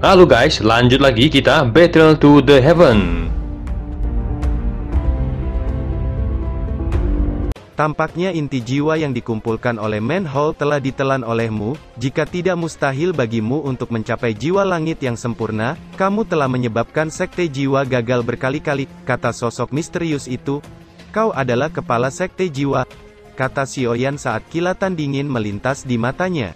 Halo guys, lanjut lagi kita Battle to the Heaven. Tampaknya inti jiwa yang dikumpulkan oleh Manhole telah ditelan olehmu. Jika tidak mustahil bagimu untuk mencapai jiwa langit yang sempurna, kamu telah menyebabkan sekte jiwa gagal berkali-kali, kata sosok misterius itu. Kau adalah kepala sekte jiwa, kata Xiaoyan saat kilatan dingin melintas di matanya.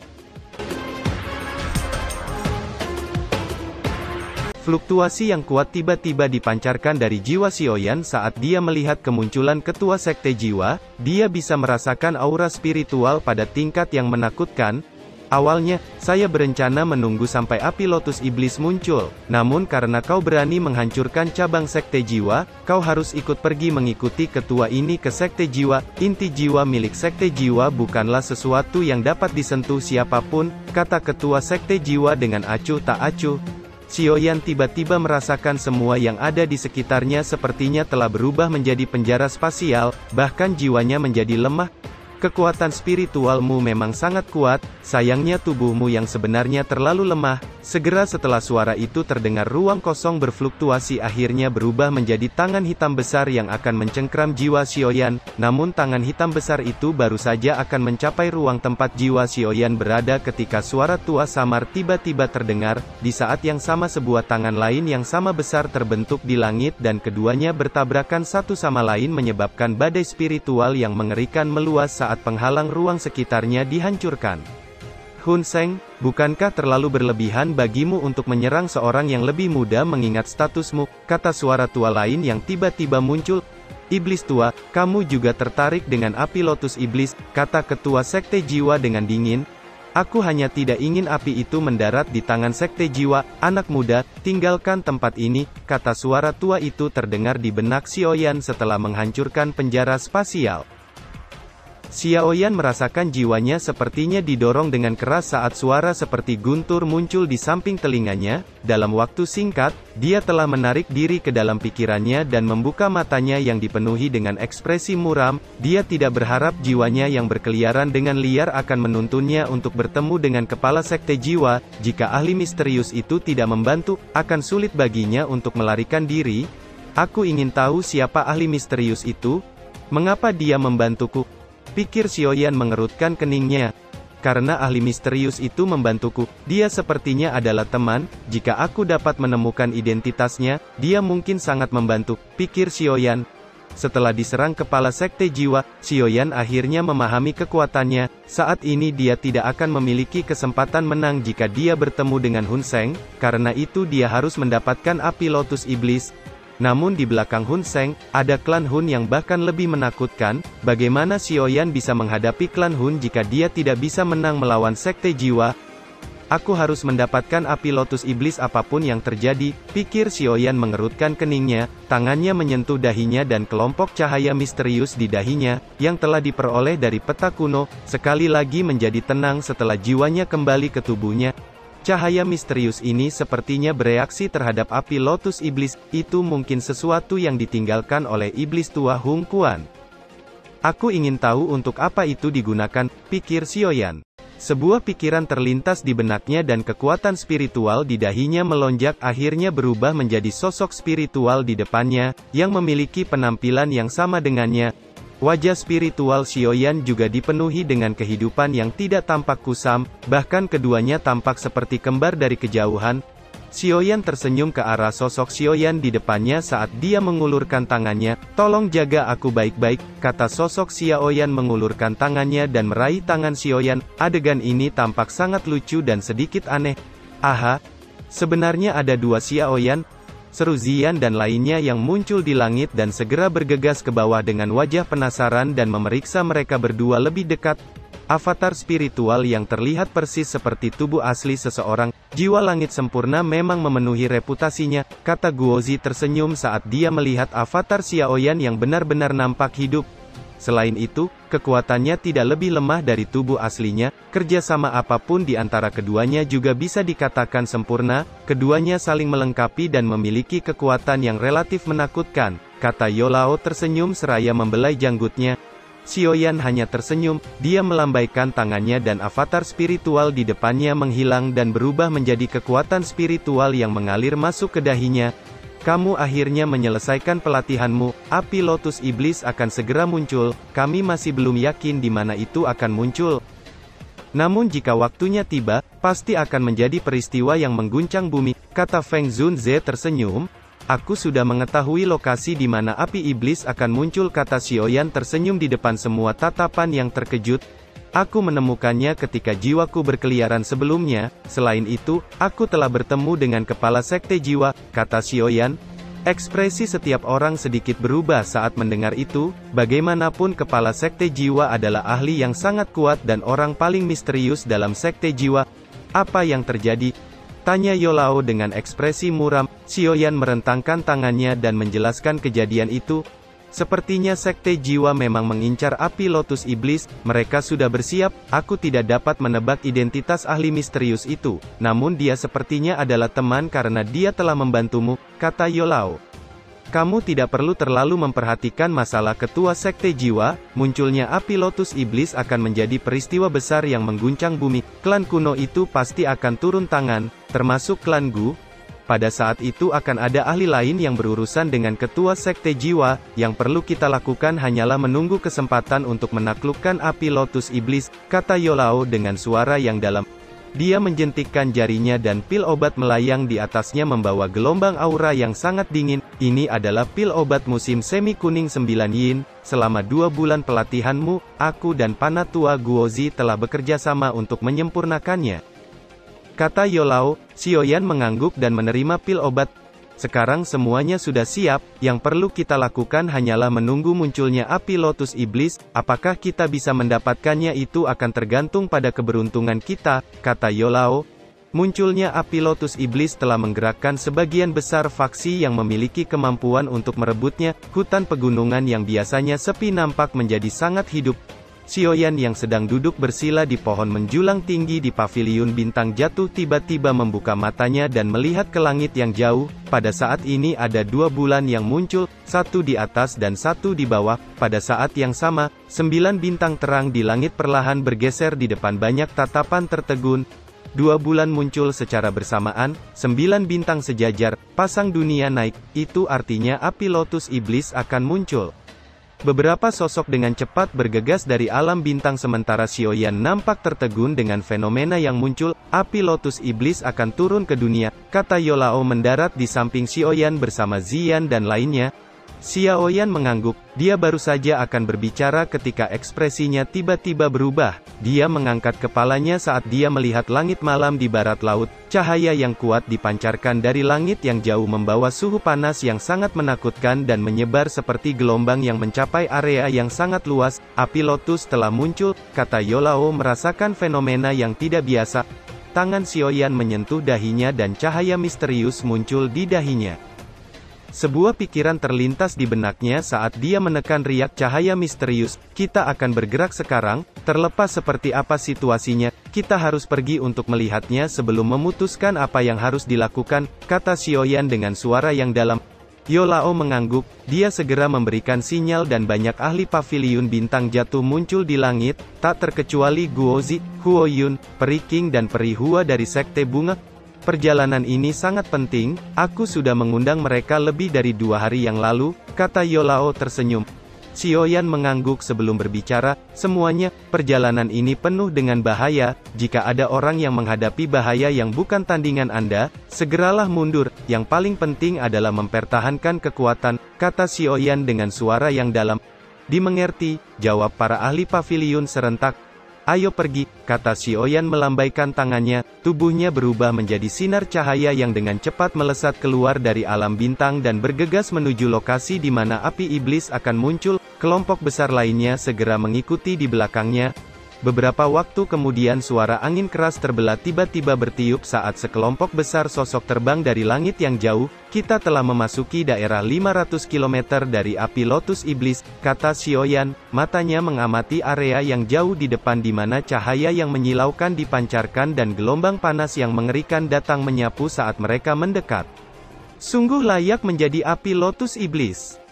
Fluktuasi yang kuat tiba-tiba dipancarkan dari jiwa Xiaoyan saat dia melihat kemunculan ketua sekte jiwa. Dia bisa merasakan aura spiritual pada tingkat yang menakutkan. Awalnya, saya berencana menunggu sampai api lotus iblis muncul. Namun karena kau berani menghancurkan cabang sekte jiwa, kau harus ikut pergi mengikuti ketua ini ke sekte jiwa. Inti jiwa milik sekte jiwa bukanlah sesuatu yang dapat disentuh siapapun, kata ketua sekte jiwa dengan acuh tak acuh. Xiaoyan tiba-tiba merasakan semua yang ada di sekitarnya sepertinya telah berubah menjadi penjara spasial, bahkan jiwanya menjadi lemah. Kekuatan spiritualmu memang sangat kuat, sayangnya tubuhmu yang sebenarnya terlalu lemah. Segera setelah suara itu terdengar, ruang kosong berfluktuasi akhirnya berubah menjadi tangan hitam besar yang akan mencengkram jiwa Xiaoyan. Namun tangan hitam besar itu baru saja akan mencapai ruang tempat jiwa Xiaoyan berada ketika suara tua samar tiba-tiba terdengar. Di saat yang sama sebuah tangan lain yang sama besar terbentuk di langit dan keduanya bertabrakan satu sama lain menyebabkan badai spiritual yang mengerikan meluas saat penghalang ruang sekitarnya dihancurkan. Hun Seng, bukankah terlalu berlebihan bagimu untuk menyerang seorang yang lebih muda mengingat statusmu, kata suara tua lain yang tiba-tiba muncul. Iblis tua, kamu juga tertarik dengan api lotus iblis, kata ketua sekte jiwa dengan dingin. Aku hanya tidak ingin api itu mendarat di tangan sekte jiwa, anak muda, tinggalkan tempat ini, kata suara tua itu terdengar di benak Xiaoyan setelah menghancurkan penjara spasial. Xiaoyan merasakan jiwanya sepertinya didorong dengan keras saat suara seperti guntur muncul di samping telinganya. Dalam waktu singkat, dia telah menarik diri ke dalam pikirannya dan membuka matanya yang dipenuhi dengan ekspresi muram. Dia tidak berharap jiwanya yang berkeliaran dengan liar akan menuntunnya untuk bertemu dengan kepala sekte jiwa. Jika ahli misterius itu tidak membantu, akan sulit baginya untuk melarikan diri. Aku ingin tahu siapa ahli misterius itu. Mengapa dia membantuku? Pikir Xiaoyan mengerutkan keningnya. Karena ahli misterius itu membantuku, dia sepertinya adalah teman. Jika aku dapat menemukan identitasnya, dia mungkin sangat membantu, pikir Xiaoyan. Setelah diserang kepala sekte jiwa, Xiaoyan akhirnya memahami kekuatannya. Saat ini dia tidak akan memiliki kesempatan menang jika dia bertemu dengan Hun Seng, karena itu dia harus mendapatkan api lotus iblis. Namun di belakang Hun Seng, ada klan Hun yang bahkan lebih menakutkan. Bagaimana Xiaoyan bisa menghadapi klan Hun jika dia tidak bisa menang melawan sekte jiwa? Aku harus mendapatkan api lotus iblis apapun yang terjadi, pikir Xiaoyan mengerutkan keningnya. Tangannya menyentuh dahinya dan kelompok cahaya misterius di dahinya, yang telah diperoleh dari peta kuno, sekali lagi menjadi tenang setelah jiwanya kembali ke tubuhnya. Cahaya misterius ini sepertinya bereaksi terhadap api lotus iblis, itu mungkin sesuatu yang ditinggalkan oleh iblis tua Hung Quan. Aku ingin tahu untuk apa itu digunakan, pikir Xiaoyan. Sebuah pikiran terlintas di benaknya dan kekuatan spiritual di dahinya melonjak akhirnya berubah menjadi sosok spiritual di depannya, yang memiliki penampilan yang sama dengannya. Wajah spiritual Xiaoyan juga dipenuhi dengan kehidupan yang tidak tampak kusam, bahkan keduanya tampak seperti kembar dari kejauhan. Xiaoyan tersenyum ke arah sosok Xiaoyan di depannya saat dia mengulurkan tangannya. Tolong jaga aku baik-baik, kata sosok Xiaoyan mengulurkan tangannya dan meraih tangan Xiaoyan. Adegan ini tampak sangat lucu dan sedikit aneh. Aha, sebenarnya ada dua Xiaoyan, seru Ziyan dan lainnya yang muncul di langit dan segera bergegas ke bawah dengan wajah penasaran dan memeriksa mereka berdua lebih dekat. Avatar spiritual yang terlihat persis seperti tubuh asli seseorang, jiwa langit sempurna memang memenuhi reputasinya, kata Guozi tersenyum saat dia melihat avatar Xiaoyan yang benar-benar nampak hidup. Selain itu, kekuatannya tidak lebih lemah dari tubuh aslinya. Kerjasama apapun di antara keduanya juga bisa dikatakan sempurna. Keduanya saling melengkapi dan memiliki kekuatan yang relatif menakutkan, kata Yolao tersenyum seraya membelai janggutnya. Xiaoyan hanya tersenyum, dia melambaikan tangannya dan avatar spiritual di depannya menghilang dan berubah menjadi kekuatan spiritual yang mengalir masuk ke dahinya. Kamu akhirnya menyelesaikan pelatihanmu, api lotus iblis akan segera muncul, kami masih belum yakin di mana itu akan muncul. Namun jika waktunya tiba, pasti akan menjadi peristiwa yang mengguncang bumi, kata Feng Zunze tersenyum. Aku sudah mengetahui lokasi di mana api iblis akan muncul, kata Xiaoyan tersenyum di depan semua tatapan yang terkejut. Aku menemukannya ketika jiwaku berkeliaran sebelumnya, selain itu, aku telah bertemu dengan kepala sekte jiwa, kata Xiaoyan. Ekspresi setiap orang sedikit berubah saat mendengar itu, bagaimanapun kepala sekte jiwa adalah ahli yang sangat kuat dan orang paling misterius dalam sekte jiwa. Apa yang terjadi? Tanya Yolao dengan ekspresi muram. Xiaoyan merentangkan tangannya dan menjelaskan kejadian itu. Sepertinya sekte jiwa memang mengincar api lotus iblis, mereka sudah bersiap, aku tidak dapat menebak identitas ahli misterius itu, namun dia sepertinya adalah teman karena dia telah membantumu, kata Yolao. Kamu tidak perlu terlalu memperhatikan masalah ketua sekte jiwa, munculnya api lotus iblis akan menjadi peristiwa besar yang mengguncang bumi, klan kuno itu pasti akan turun tangan, termasuk klan Gu. Pada saat itu akan ada ahli lain yang berurusan dengan ketua sekte jiwa, yang perlu kita lakukan hanyalah menunggu kesempatan untuk menaklukkan api lotus iblis, kata Yolao dengan suara yang dalam. Dia menjentikkan jarinya dan pil obat melayang di atasnya membawa gelombang aura yang sangat dingin. Ini adalah pil obat musim semi kuning 9 yin, selama 2 bulan pelatihanmu, aku dan Panatua Guozi telah bekerja sama untuk menyempurnakannya. Kata Yolao. Xiaoyan mengangguk dan menerima pil obat. Sekarang semuanya sudah siap, yang perlu kita lakukan hanyalah menunggu munculnya api lotus iblis, apakah kita bisa mendapatkannya itu akan tergantung pada keberuntungan kita, kata Yolao. Munculnya api lotus iblis telah menggerakkan sebagian besar faksi yang memiliki kemampuan untuk merebutnya, hutan pegunungan yang biasanya sepi nampak menjadi sangat hidup. Xiaoyan yang sedang duduk bersila di pohon menjulang tinggi di paviliun bintang jatuh tiba-tiba membuka matanya dan melihat ke langit yang jauh. Pada saat ini ada 2 bulan yang muncul, satu di atas dan satu di bawah. Pada saat yang sama, 9 bintang terang di langit perlahan bergeser di depan banyak tatapan tertegun. 2 bulan muncul secara bersamaan, 9 bintang sejajar, pasang dunia naik, itu artinya api lotus iblis akan muncul. Beberapa sosok dengan cepat bergegas dari alam bintang sementara Xiaoyan nampak tertegun dengan fenomena yang muncul, api lotus iblis akan turun ke dunia, kata Yolao mendarat di samping Xiaoyan bersama Ziyan dan lainnya. Xiaoyan mengangguk, dia baru saja akan berbicara ketika ekspresinya tiba-tiba berubah. Dia mengangkat kepalanya saat dia melihat langit malam di barat laut, cahaya yang kuat dipancarkan dari langit yang jauh membawa suhu panas yang sangat menakutkan dan menyebar seperti gelombang yang mencapai area yang sangat luas. Api lotus telah muncul, kata Yolao merasakan fenomena yang tidak biasa. Tangan Xiaoyan menyentuh dahinya dan cahaya misterius muncul di dahinya. Sebuah pikiran terlintas di benaknya saat dia menekan riak cahaya misterius, kita akan bergerak sekarang, terlepas seperti apa situasinya, kita harus pergi untuk melihatnya sebelum memutuskan apa yang harus dilakukan, kata Xiaoyan dengan suara yang dalam. Yolao mengangguk, dia segera memberikan sinyal dan banyak ahli paviliun bintang jatuh muncul di langit, tak terkecuali Guozi, Huoyun, Peri King dan Peri Hua dari Sekte Bunga. Perjalanan ini sangat penting, aku sudah mengundang mereka lebih dari 2 hari yang lalu, kata Yolao tersenyum. Xiaoyan mengangguk sebelum berbicara, semuanya, perjalanan ini penuh dengan bahaya, jika ada orang yang menghadapi bahaya yang bukan tandingan Anda, segeralah mundur, yang paling penting adalah mempertahankan kekuatan, kata Xiaoyan dengan suara yang dalam. Dimengerti, jawab para ahli paviliun serentak. Ayo pergi, kata Xiaoyan melambaikan tangannya, tubuhnya berubah menjadi sinar cahaya yang dengan cepat melesat keluar dari alam bintang dan bergegas menuju lokasi di mana api iblis akan muncul, kelompok besar lainnya segera mengikuti di belakangnya. Beberapa waktu kemudian suara angin keras terbelah tiba-tiba bertiup saat sekelompok besar sosok terbang dari langit yang jauh, kita telah memasuki daerah 500 km dari api lotus iblis, kata Xiaoyan, matanya mengamati area yang jauh di depan di mana cahaya yang menyilaukan dipancarkan dan gelombang panas yang mengerikan datang menyapu saat mereka mendekat. Sungguh layak menjadi api lotus iblis.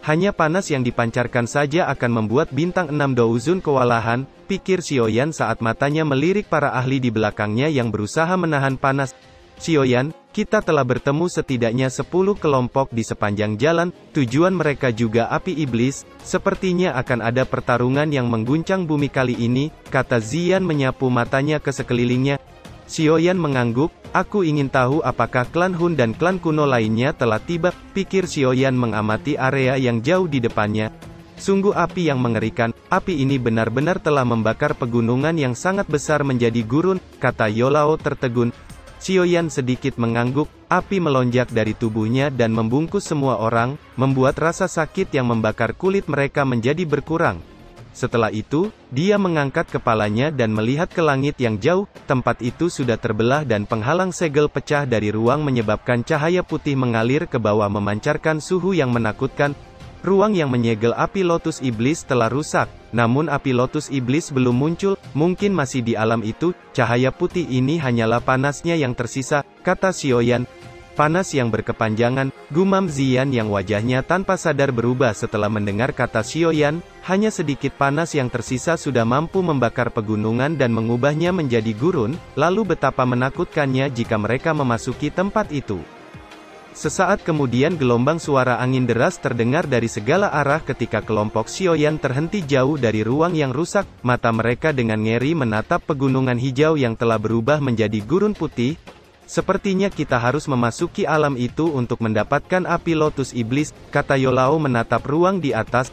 Hanya panas yang dipancarkan saja akan membuat bintang 6 Douzun kewalahan, pikir Xiaoyan saat matanya melirik para ahli di belakangnya yang berusaha menahan panas. Xiaoyan, kita telah bertemu setidaknya 10 kelompok di sepanjang jalan, tujuan mereka juga api iblis, sepertinya akan ada pertarungan yang mengguncang bumi kali ini, kata Ziyan menyapu matanya ke sekelilingnya. Xiaoyan mengangguk, aku ingin tahu apakah klan Hun dan klan kuno lainnya telah tiba, pikir Xiaoyan mengamati area yang jauh di depannya. Sungguh api yang mengerikan, api ini benar-benar telah membakar pegunungan yang sangat besar menjadi gurun, kata Yolao tertegun. Xiaoyan sedikit mengangguk, api melonjak dari tubuhnya dan membungkus semua orang, membuat rasa sakit yang membakar kulit mereka menjadi berkurang. Setelah itu, dia mengangkat kepalanya dan melihat ke langit yang jauh, tempat itu sudah terbelah dan penghalang segel pecah dari ruang menyebabkan cahaya putih mengalir ke bawah memancarkan suhu yang menakutkan. Ruang yang menyegel api lotus iblis telah rusak, namun api lotus iblis belum muncul, mungkin masih di alam itu, cahaya putih ini hanyalah panasnya yang tersisa, kata Xiaoyan. Panas yang berkepanjangan, gumam Ziyan yang wajahnya tanpa sadar berubah setelah mendengar kata Xiaoyan, hanya sedikit panas yang tersisa sudah mampu membakar pegunungan dan mengubahnya menjadi gurun, lalu betapa menakutkannya jika mereka memasuki tempat itu. Sesaat kemudian gelombang suara angin deras terdengar dari segala arah ketika kelompok Xiaoyan terhenti jauh dari ruang yang rusak, mata mereka dengan ngeri menatap pegunungan hijau yang telah berubah menjadi gurun putih. Sepertinya kita harus memasuki alam itu untuk mendapatkan api lotus iblis, kata Yolao menatap ruang di atas.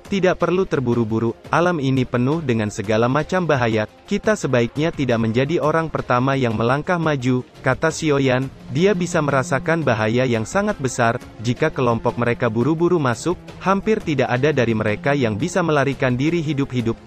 Tidak perlu terburu-buru, alam ini penuh dengan segala macam bahaya, kita sebaiknya tidak menjadi orang pertama yang melangkah maju, kata Xiaoyan, dia bisa merasakan bahaya yang sangat besar, jika kelompok mereka buru-buru masuk, hampir tidak ada dari mereka yang bisa melarikan diri hidup-hidup.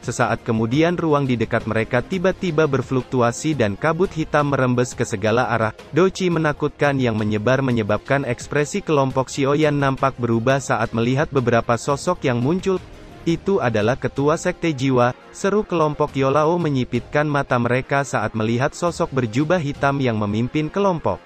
Sesaat kemudian ruang di dekat mereka tiba-tiba berfluktuasi dan kabut hitam merembes ke segala arah. Doci menakutkan yang menyebar menyebabkan ekspresi kelompok Xiaoyan nampak berubah saat melihat beberapa sosok yang muncul. Itu adalah ketua sekte jiwa, seru kelompok Yolao menyipitkan mata mereka saat melihat sosok berjubah hitam yang memimpin kelompok.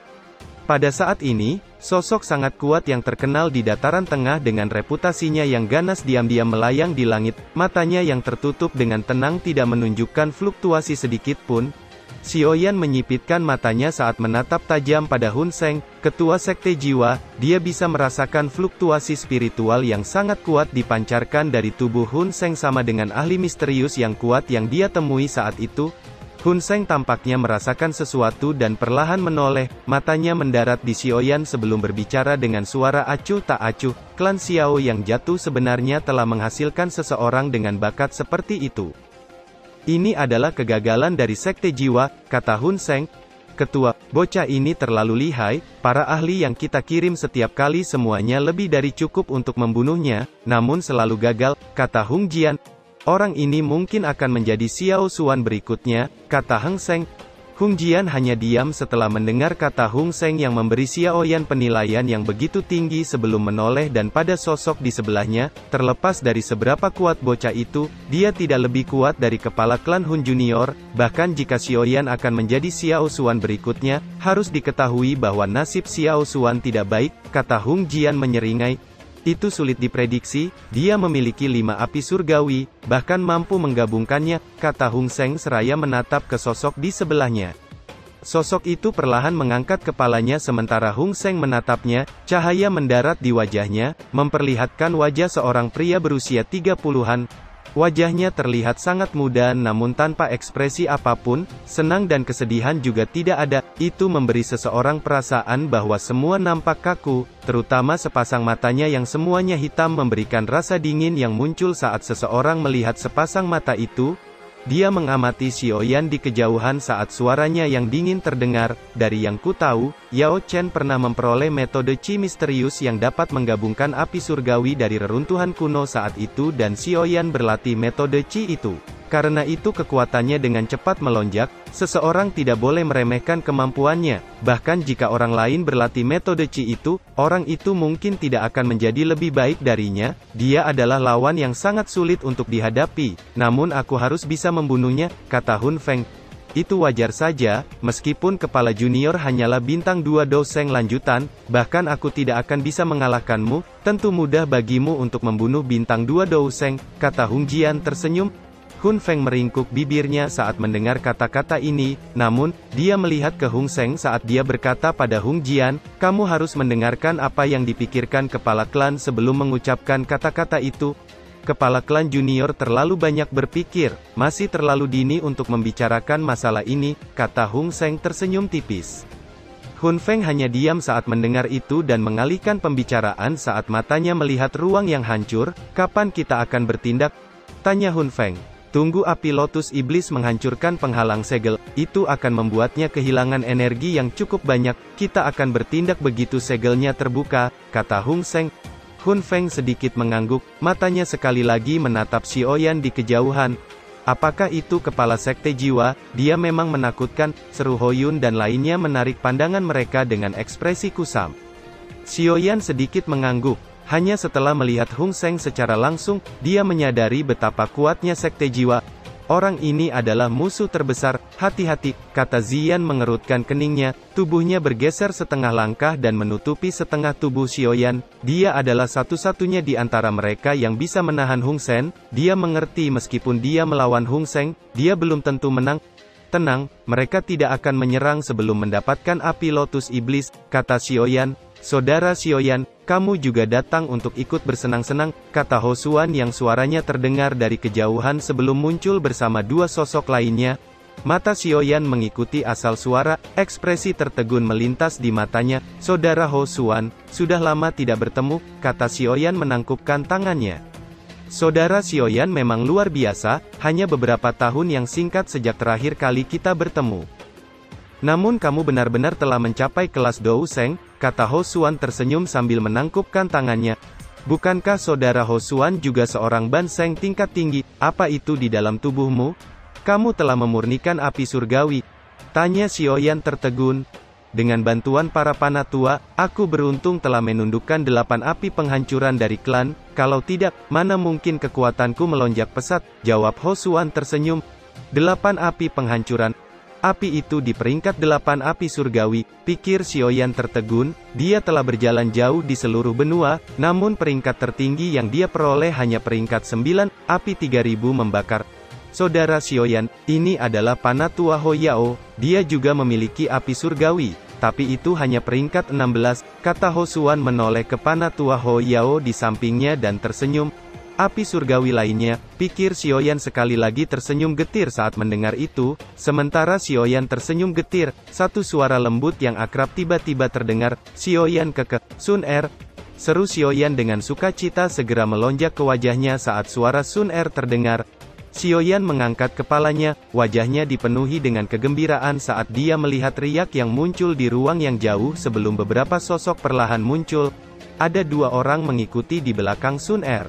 Pada saat ini, sosok sangat kuat yang terkenal di dataran tengah dengan reputasinya yang ganas diam-diam melayang di langit, matanya yang tertutup dengan tenang tidak menunjukkan fluktuasi sedikit pun. Xiaoyan menyipitkan matanya saat menatap tajam pada Hun Seng, ketua sekte jiwa, dia bisa merasakan fluktuasi spiritual yang sangat kuat dipancarkan dari tubuh Hun Seng sama dengan ahli misterius yang kuat yang dia temui saat itu. Hun Seng tampaknya merasakan sesuatu dan perlahan menoleh, matanya mendarat di Xiaoyan sebelum berbicara dengan suara acuh tak acuh, klan Xiao yang jatuh sebenarnya telah menghasilkan seseorang dengan bakat seperti itu. Ini adalah kegagalan dari sekte jiwa, kata Hun Seng. Ketua, bocah ini terlalu lihai, para ahli yang kita kirim setiap kali semuanya lebih dari cukup untuk membunuhnya, namun selalu gagal, kata Hung Jian. Orang ini mungkin akan menjadi Xiao Xuan berikutnya, kata Heng Seng. Hung Jian hanya diam setelah mendengar kata Hung Seng yang memberi Xiaoyan penilaian yang begitu tinggi sebelum menoleh dan pada sosok di sebelahnya, terlepas dari seberapa kuat bocah itu, dia tidak lebih kuat dari kepala klan Hun Junior, bahkan jika Xiaoyan akan menjadi Xiao Xuan berikutnya, harus diketahui bahwa nasib Xiao Xuan tidak baik, kata Hung Jian menyeringai. Itu sulit diprediksi, dia memiliki 5 api surgawi, bahkan mampu menggabungkannya, kata Hung Seng seraya menatap ke sosok di sebelahnya. Sosok itu perlahan mengangkat kepalanya sementara Hung Seng menatapnya, cahaya mendarat di wajahnya, memperlihatkan wajah seorang pria berusia 30-an. Wajahnya terlihat sangat muda namun tanpa ekspresi apapun, senang dan kesedihan juga tidak ada, itu memberi seseorang perasaan bahwa semua nampak kaku, terutama sepasang matanya yang semuanya hitam memberikan rasa dingin yang muncul saat seseorang melihat sepasang mata itu. Dia mengamati Xiaoyan di kejauhan saat suaranya yang dingin terdengar. Dari yang ku tahu, Yao Chen pernah memperoleh metode Qi misterius yang dapat menggabungkan api surgawi dari reruntuhan kuno saat itu dan Xiaoyan berlatih metode Qi itu. Karena itu kekuatannya dengan cepat melonjak, seseorang tidak boleh meremehkan kemampuannya, bahkan jika orang lain berlatih metode Qi itu, orang itu mungkin tidak akan menjadi lebih baik darinya, dia adalah lawan yang sangat sulit untuk dihadapi, namun aku harus bisa membunuhnya, kata Hun Feng. Itu wajar saja, meskipun kepala junior hanyalah bintang 2 doseng lanjutan, bahkan aku tidak akan bisa mengalahkanmu, tentu mudah bagimu untuk membunuh bintang 2 doseng, kata Hung Jian tersenyum. Hun Feng meringkuk bibirnya saat mendengar kata-kata ini, namun, dia melihat ke Hung Seng saat dia berkata pada Hung Jian, kamu harus mendengarkan apa yang dipikirkan kepala klan sebelum mengucapkan kata-kata itu. Kepala klan junior terlalu banyak berpikir, masih terlalu dini untuk membicarakan masalah ini, kata Hung Seng tersenyum tipis. Hun Feng hanya diam saat mendengar itu dan mengalihkan pembicaraan saat matanya melihat ruang yang hancur. Kapan kita akan bertindak? Tanya Hun Feng. Tunggu api lotus iblis menghancurkan penghalang segel, itu akan membuatnya kehilangan energi yang cukup banyak, kita akan bertindak begitu segelnya terbuka, kata Hung Seng. Hun Feng sedikit mengangguk, matanya sekali lagi menatap Xiaoyan di kejauhan. Apakah itu kepala sekte jiwa? Dia memang menakutkan, seru Hoyun dan lainnya menarik pandangan mereka dengan ekspresi kusam. Xiaoyan sedikit mengangguk. Hanya setelah melihat Hung Seng secara langsung, dia menyadari betapa kuatnya sekte jiwa. Orang ini adalah musuh terbesar, hati-hati, kata Ziyan mengerutkan keningnya, tubuhnya bergeser setengah langkah dan menutupi setengah tubuh Xiaoyan. Dia adalah satu-satunya di antara mereka yang bisa menahan Hung Seng. Dia mengerti meskipun dia melawan Hung Seng, dia belum tentu menang. Tenang, mereka tidak akan menyerang sebelum mendapatkan api lotus iblis, kata Xiaoyan. Saudara Xiaoyan, kamu juga datang untuk ikut bersenang-senang, kata Ho Xuan yang suaranya terdengar dari kejauhan sebelum muncul bersama 2 sosok lainnya. Mata Xiaoyan mengikuti asal suara, ekspresi tertegun melintas di matanya. Saudara Ho Xuan, sudah lama tidak bertemu, kata Xiaoyan menangkupkan tangannya. Saudara Xiaoyan memang luar biasa, hanya beberapa tahun yang singkat sejak terakhir kali kita bertemu. Namun kamu benar-benar telah mencapai kelas Dou Seng, kata Ho Xuan tersenyum sambil menangkupkan tangannya. Bukankah saudara Ho Xuan juga seorang Ban Seng tingkat tinggi? Apa itu di dalam tubuhmu? Kamu telah memurnikan api surgawi? Tanya Xiaoyan tertegun. Dengan bantuan para panatua, aku beruntung telah menundukkan 8 api penghancuran dari klan, kalau tidak, mana mungkin kekuatanku melonjak pesat, jawab Ho Xuan tersenyum. 8 api penghancuran. Api itu di peringkat 8 api surgawi, pikir Xiaoyan tertegun, dia telah berjalan jauh di seluruh benua, namun peringkat tertinggi yang dia peroleh hanya peringkat 9, api 3000 membakar. Saudara Xiaoyan, ini adalah Panatua Ho Yao, dia juga memiliki api surgawi, tapi itu hanya peringkat 16, kata Ho Xuan menoleh ke Panatua Ho Yao di sampingnya dan tersenyum. Api surgawi lainnya, pikir Xiaoyan sekali lagi tersenyum getir saat mendengar itu, sementara Xiaoyan tersenyum getir, satu suara lembut yang akrab tiba-tiba terdengar, Xiaoyan keke, Sun Er. Seru Xiaoyan dengan sukacita segera melonjak ke wajahnya saat suara Sun Er terdengar. Xiaoyan mengangkat kepalanya, wajahnya dipenuhi dengan kegembiraan saat dia melihat riak yang muncul di ruang yang jauh sebelum beberapa sosok perlahan muncul. Ada 2 orang mengikuti di belakang Sun Er.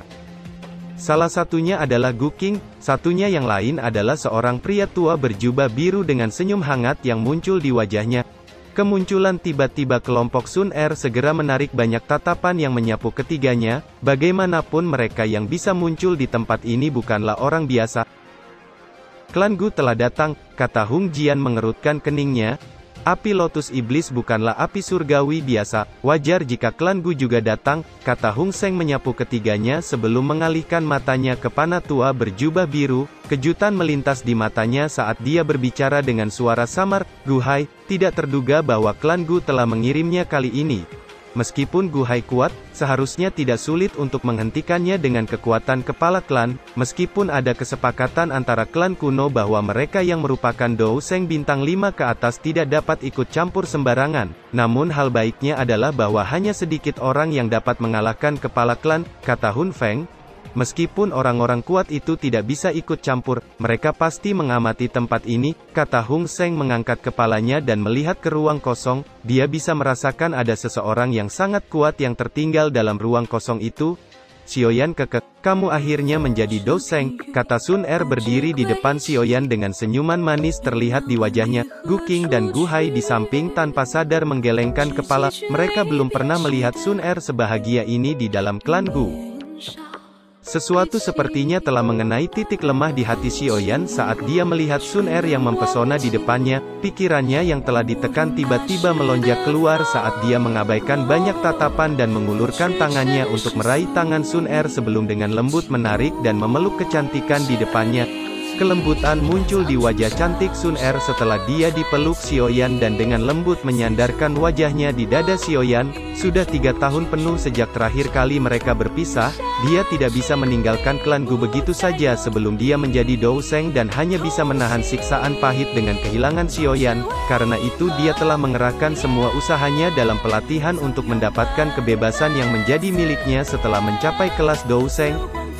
Salah satunya adalah Gu Qing, satunya yang lain adalah seorang pria tua berjubah biru dengan senyum hangat yang muncul di wajahnya. Kemunculan tiba-tiba kelompok Sun Er segera menarik banyak tatapan yang menyapu ketiganya, bagaimanapun mereka yang bisa muncul di tempat ini bukanlah orang biasa. Klan Gu telah datang, kata Hung Jian mengerutkan keningnya. Api lotus iblis bukanlah api surgawi biasa, wajar jika klan Gu juga datang, kata Hung Seng menyapu ketiganya sebelum mengalihkan matanya ke Panatua berjubah biru. Kejutan melintas di matanya saat dia berbicara dengan suara samar, Gu Hai, tidak terduga bahwa klan Gu telah mengirimnya kali ini. Meskipun Gu Hai kuat, seharusnya tidak sulit untuk menghentikannya dengan kekuatan kepala klan, meskipun ada kesepakatan antara klan kuno bahwa mereka yang merupakan Dou Seng bintang 5 ke atas tidak dapat ikut campur sembarangan, namun hal baiknya adalah bahwa hanya sedikit orang yang dapat mengalahkan kepala klan, kata Hun Feng. Meskipun orang-orang kuat itu tidak bisa ikut campur, mereka pasti mengamati tempat ini, kata Hung Seng mengangkat kepalanya dan melihat ke ruang kosong, dia bisa merasakan ada seseorang yang sangat kuat yang tertinggal dalam ruang kosong itu. Xiaoyan keke, kamu akhirnya menjadi Dou Seng, kata Sun Er berdiri di depan Xiaoyan dengan senyuman manis terlihat di wajahnya. Gu Qing dan Gu Hai di samping tanpa sadar menggelengkan kepala, mereka belum pernah melihat Sun Er sebahagia ini di dalam klan Gu. Sesuatu sepertinya telah mengenai titik lemah di hati Xiaoyan saat dia melihat Sun Er yang mempesona di depannya. Pikirannya yang telah ditekan tiba-tiba melonjak keluar saat dia mengabaikan banyak tatapan dan mengulurkan tangannya untuk meraih tangan Sun Er sebelum dengan lembut menarik dan memeluk kecantikan di depannya. Kelembutan muncul di wajah cantik Sun Er setelah dia dipeluk Xiaoyan dan dengan lembut menyandarkan wajahnya di dada Xiaoyan. Sudah 3 tahun penuh sejak terakhir kali mereka berpisah, dia tidak bisa meninggalkan klan Gu begitu saja sebelum dia menjadi Dou Sheng dan hanya bisa menahan siksaan pahit dengan kehilangan Xiaoyan. Karena itu dia telah mengerahkan semua usahanya dalam pelatihan untuk mendapatkan kebebasan yang menjadi miliknya setelah mencapai kelas Dou Sheng.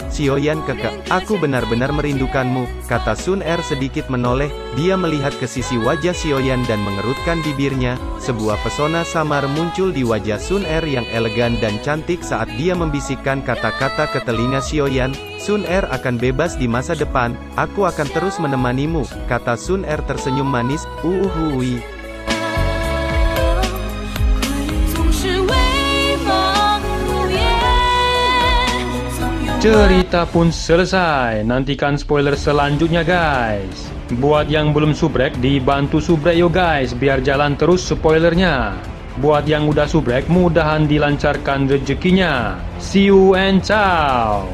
Xiaoyan kekeh, aku benar-benar merindukanmu, kata Sun Er sedikit menoleh. Dia melihat ke sisi wajah Xiaoyan dan mengerutkan bibirnya. Sebuah pesona samar muncul di wajah Sun Er yang elegan dan cantik saat dia membisikkan kata-kata ke telinga Xiaoyan. Sun Er akan bebas di masa depan, aku akan terus menemanimu, kata Sun Er tersenyum manis. Uhuhui. Cerita pun selesai, nantikan spoiler selanjutnya guys. Buat yang belum subrek, dibantu subrek yo guys, biar jalan terus spoilernya. Buat yang udah subrek, mudahan dilancarkan rezekinya. See you and ciao.